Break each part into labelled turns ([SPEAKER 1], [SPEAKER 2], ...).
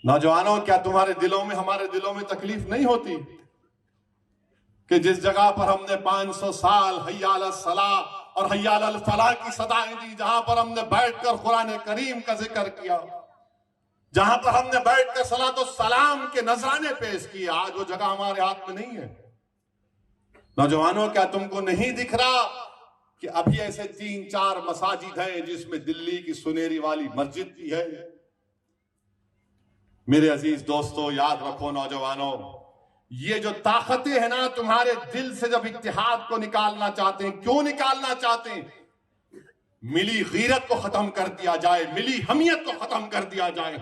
[SPEAKER 1] नौजवानों, क्या तुम्हारे दिलों में, हमारे दिलों में तकलीफ नहीं होती कि जिस जगह पर हमने 500 साल हय्या अला सलाह और हय्या अल फलाह की सदाएं दी, जहां पर हमने बैठकर कुरान करीम का जिक्र किया, जहां पर हमने बैठकर सलातो सलाम के नजराने पेश किए, आज वो जगह हमारे हाथ में नहीं है। नौजवानों, क्या तुमको नहीं दिख रहा कि अभी ऐसे 3-4 मसाजिद हैं जिसमें दिल्ली की सुनेरी वाली मस्जिद भी है? मेरे अजीज दोस्तों, याद रखो नौजवानों, ये जो ताकतें हैं ना, तुम्हारे दिल से जब इत्तेहाद को निकालना चाहते हैं, क्यों निकालना चाहते हैं? मिली गीरत को खत्म कर दिया जाए, मिली हमियत को खत्म कर दिया जाए।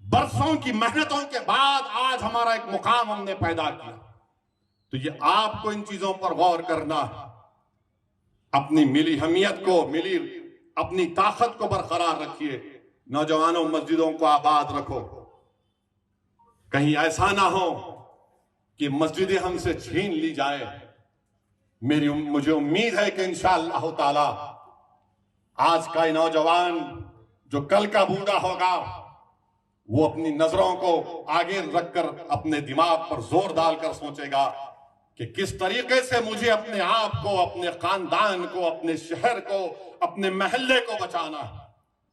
[SPEAKER 1] बरसों की मेहनतों के बाद आज हमारा एक मुकाम हमने पैदा किया, तो ये आपको इन चीजों पर गौर करना है। अपनी मिली हमियत को, मिली अपनी ताकत को बरकरार रखिए। नौजवानों, मस्जिदों को आबाद रखो। कहीं ऐसा ना हो कि मस्जिदें हमसे छीन ली जाए। मुझे उम्मीद है कि इंशाअल्लाह ताला आज का ये नौजवान जो कल का बूढ़ा होगा, वो अपनी नजरों को आगे रखकर अपने दिमाग पर जोर डालकर सोचेगा कि किस तरीके से मुझे अपने आप को, अपने खानदान को, अपने शहर को, अपने महल्ले को बचाना है।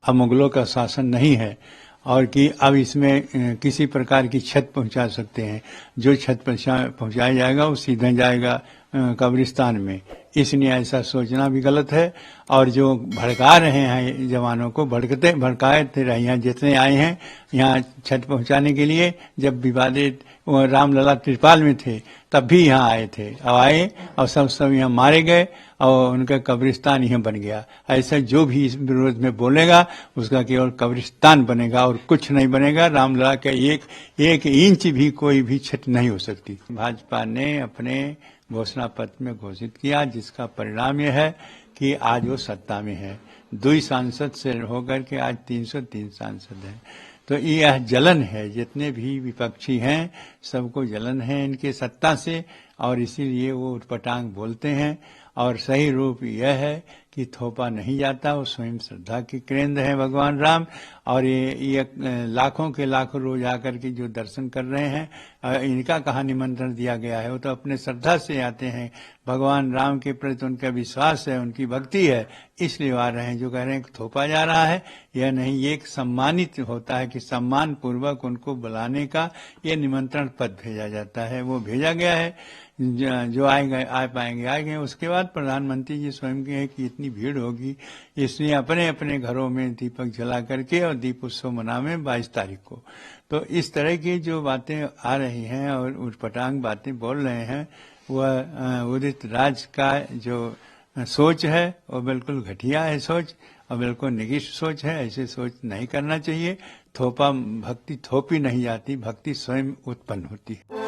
[SPEAKER 2] अब मुगलों का शासन नहीं है और कि अब इसमें किसी प्रकार की क्षत पहुंचा सकते हैं। जो क्षत पहुंचाया जाएगा वो सीधा जाएगा कब्रिस्तान में। इसलिए ऐसा सोचना भी गलत है। और जो भड़का रहे हैं जवानों को, भड़काए थे यहाँ जितने आए हैं यहाँ क्षत पहुंचाने के लिए, जब विवादित रामलला त्रिपाल में थे तब भी यहाँ आए थे। अब आए और सब यहाँ मारे गए और उनका कब्रिस्तान यहाँ बन गया। ऐसा जो भी इस विरोध में बोलेगा उसका केवल कब्रिस्तान बनेगा और कुछ नहीं बनेगा। रामलला का एक इंच भी कोई भी क्षत नहीं हो सकती। भाजपा ने अपने घोषणा पत्र में घोषित किया, जिसका परिणाम यह है कि आज वो सत्ता में है। 2 सांसद से होकर के आज 303 सांसद हैं। तो यह जलन है, जितने भी विपक्षी हैं सबको जलन है इनके सत्ता से, और इसीलिए वो उटपटांग बोलते हैं। और सही रूप यह है कि थोपा नहीं जाता, वो स्वयं श्रद्धा के केंद्र है भगवान राम। और ये लाखों के लाखों रोज आकर के जो दर्शन कर रहे हैं, इनका कहाँ निमंत्रण दिया गया है? वो तो अपने श्रद्धा से आते हैं। भगवान राम के प्रति उनका विश्वास है, उनकी भक्ति है, इसलिए आ रहे हैं। जो कह रहे हैं थोपा जा रहा है, यह नहीं, ये एक सम्मानित होता है कि सम्मान पूर्वक उनको बुलाने का ये निमंत्रण पत्र भेजा जाता है। वो भेजा गया है, जो आएंगे आ पाएंगे आएंगे। उसके बाद प्रधानमंत्री जी स्वयं कहे कि इतनी भीड़ होगी, इसलिए अपने अपने घरों में दीपक जला करके और दीप उत्सव मनावे 22 तारीख को। तो इस तरह की जो बातें आ रही हैं और उटपटांग बातें बोल रहे हैं, वह उदित राज का जो सोच है वो बिल्कुल घटिया है सोच, और बिल्कुल निगिष्ट सोच है। ऐसे सोच नहीं करना चाहिए। भक्ति थोपी नहीं जाती, भक्ति स्वयं उत्पन्न होती है।